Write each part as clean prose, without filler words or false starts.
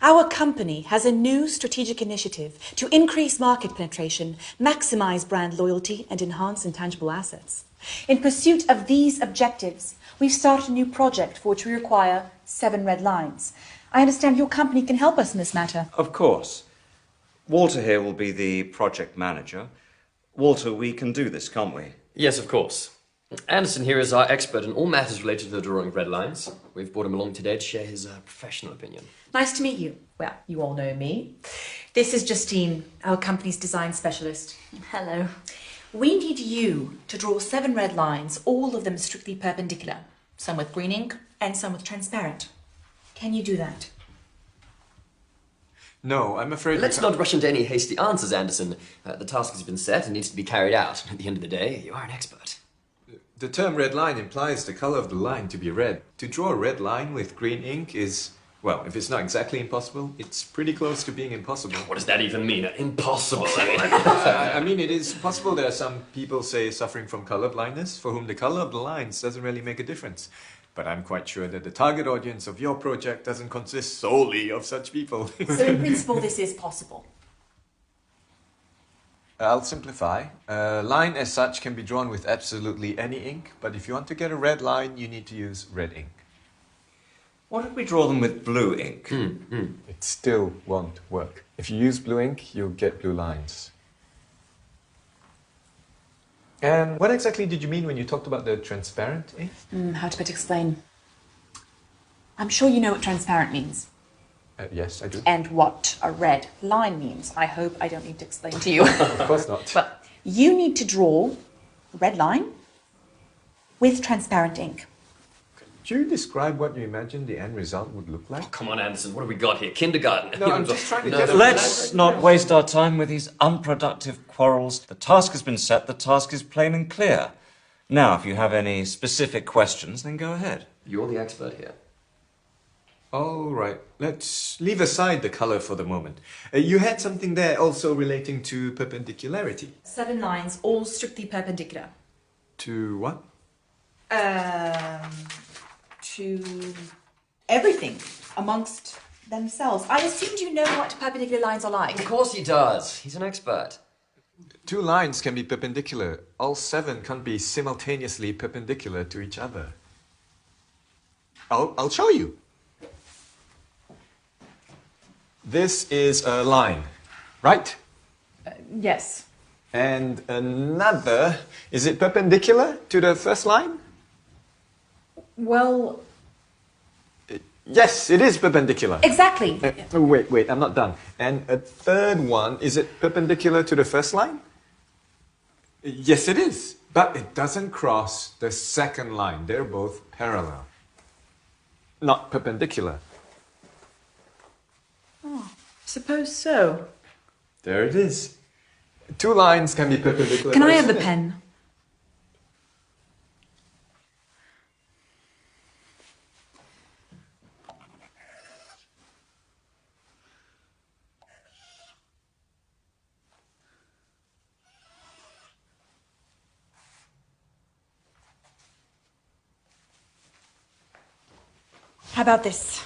Our company has a new strategic initiative to increase market penetration, maximize brand loyalty, and enhance intangible assets. In pursuit of these objectives, we've started a new project for which we require 7 red lines. I understand your company can help us in this matter. Of course. Walter here will be the project manager. Walter, we can do this, can't we? Yes, of course. Anderson here is our expert in all matters related to the drawing of red lines. We've brought him along today to share his professional opinion. Nice to meet you. Well, you all know me. This is Justine, our company's design specialist. Hello. We need you to draw 7 red lines, all of them strictly perpendicular. Some with green ink and some with transparent. Can you do that? No, I'm afraid... Let's not rush into any hasty answers, Anderson. The task has been set and needs to be carried out. At the end of the day, you are an expert. The term red line implies the color of the line to be red. To draw a red line with green ink is, well, if it's not exactly impossible, it's pretty close to being impossible. What does that even mean? Impossible. I mean, it is possible there are some people, say, suffering from color blindness, for whom the color of the lines doesn't really make a difference. But I'm quite sure that the target audience of your project doesn't consist solely of such people. So in principle, this is possible. I'll simplify. A line as such can be drawn with absolutely any ink, but if you want to get a red line, you need to use red ink. What if we draw them with blue ink? It still won't work. If you use blue ink, you'll get blue lines. And what exactly did you mean when you talked about the transparent ink? How to better explain? I'm sure you know what transparent means. Yes, I do. And what a red line means. I hope I don't need to explain to you. Of course not. But you need to draw a red line with transparent ink. Could you describe what you imagine the end result would look like? Oh, come on, Anderson, what have we got here? Kindergarten? No, I'm just trying to get a... Let's not waste our time with these unproductive quarrels. The task has been set, the task is plain and clear. Now, if you have any specific questions, then go ahead. You're the expert here. All right, let's leave aside the color for the moment. You had something there also relating to perpendicularity. 7 lines, all strictly perpendicular. To what? To everything amongst themselves. I assumed you know what perpendicular lines are like. Of course he does. He's an expert. 2 lines can be perpendicular. All 7 can't be simultaneously perpendicular to each other. I'll show you. This is a line, right? Yes. And another, is it perpendicular to the first line? Well... Yes, it is perpendicular. Exactly. Wait, I'm not done. And a third one, is it perpendicular to the first line? Yes, it is. But it doesn't cross the second line. They're both parallel. Not perpendicular. Oh, suppose so. There it is. 2 lines can be perpendicular. Can I have the pen? How about this?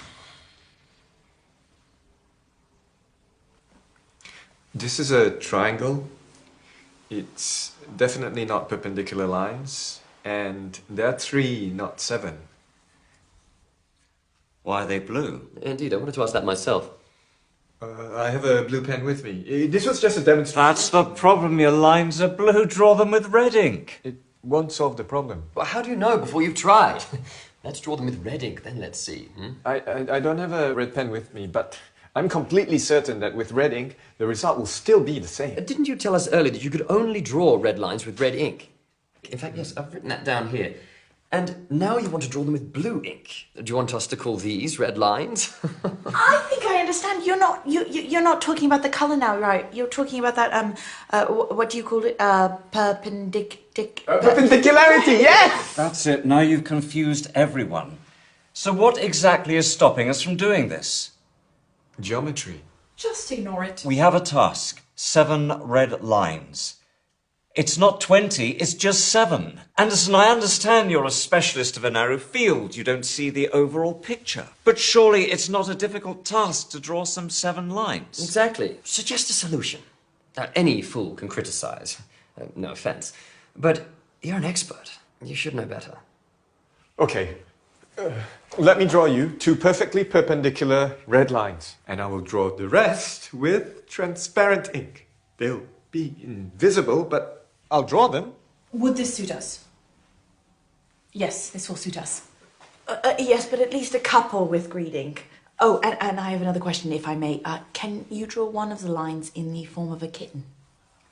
This is a triangle. It's definitely not perpendicular lines. And there are 3, not 7. Why are they blue? Indeed, I wanted to ask that myself. I have a blue pen with me. This was just a demonstration. That's the problem, your lines are blue. Draw them with red ink. It won't solve the problem. Well, how do you know before you've tried? Let's draw them with red ink, then let's see. I don't have a red pen with me, but I'm completely certain that with red ink, the result will still be the same. Didn't you tell us earlier that you could only draw red lines with red ink? In fact, yes, I've written that down here. And now you want to draw them with blue ink. Do you want us to call these red lines? I think I understand. You're not talking about the colour now, right? You're talking about that, what do you call it? Perpendicularity, yes! That's it. Now you've confused everyone. So what exactly is stopping us from doing this? Geometry. Just ignore it. We have a task. 7 red lines. It's not 20, it's just 7. Anderson, I understand you're a specialist of a narrow field. You don't see the overall picture. But surely it's not a difficult task to draw some 7 lines. Exactly. Suggest a solution. Now, any fool can criticize. No offense. But you're an expert. You should know better. Okay. Let me draw you 2 perfectly perpendicular red lines. And I will draw the rest with transparent ink. They'll be invisible, but I'll draw them. Would this suit us? Yes, this will suit us. Yes, but at least a couple with green ink. Oh, and I have another question, if I may. Can you draw one of the lines in the form of a kitten?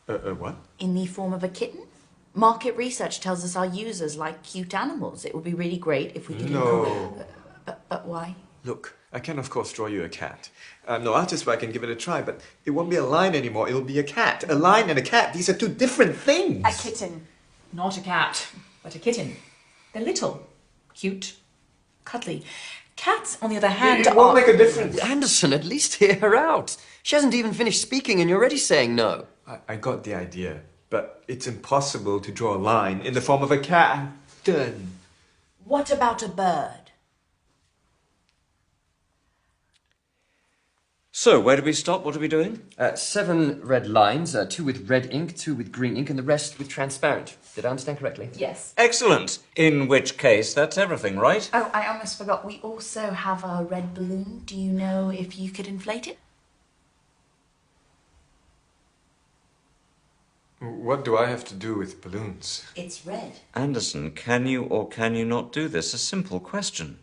What? In the form of a kitten? Market research tells us our users like cute animals. It would be really great if we could... No. But why? Look, I can of course draw you a cat. I'm no artist, but I can give it a try, but it won't be a line anymore, it'll be a cat. A line and a cat, these are 2 different things. A kitten. Not a cat, but a kitten. They're little, cute, cuddly. Cats, on the other hand, It won't make a difference. Anderson, at least hear her out. She hasn't even finished speaking and you're already saying no. I got the idea, but it's impossible to draw a line in the form of a cat. Done. What about a bird? So, where do we stop? What are we doing? 7 red lines, 2 with red ink, 2 with green ink, and the rest with transparent. Did I understand correctly? Yes. Excellent. In which case, that's everything, right? Oh, I almost forgot. We also have a red balloon. Do you know if you could inflate it? What do I have to do with balloons? It's red. Anderson, can you or can you not do this? A simple question.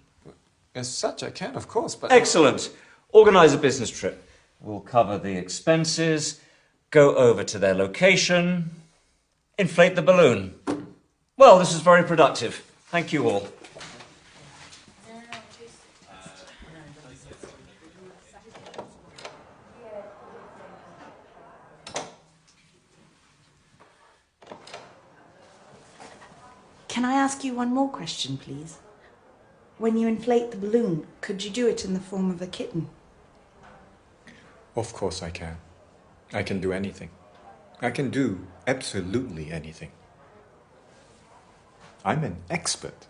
As such, I can, of course, but... Excellent. Organise a business trip. We'll cover the expenses, go over to their location, inflate the balloon. Well, this is very productive. Thank you all. Can I ask you one more question, please? When you inflate the balloon, could you do it in the form of a kitten? Of course I can. I can do anything. I can do absolutely anything. I'm an expert.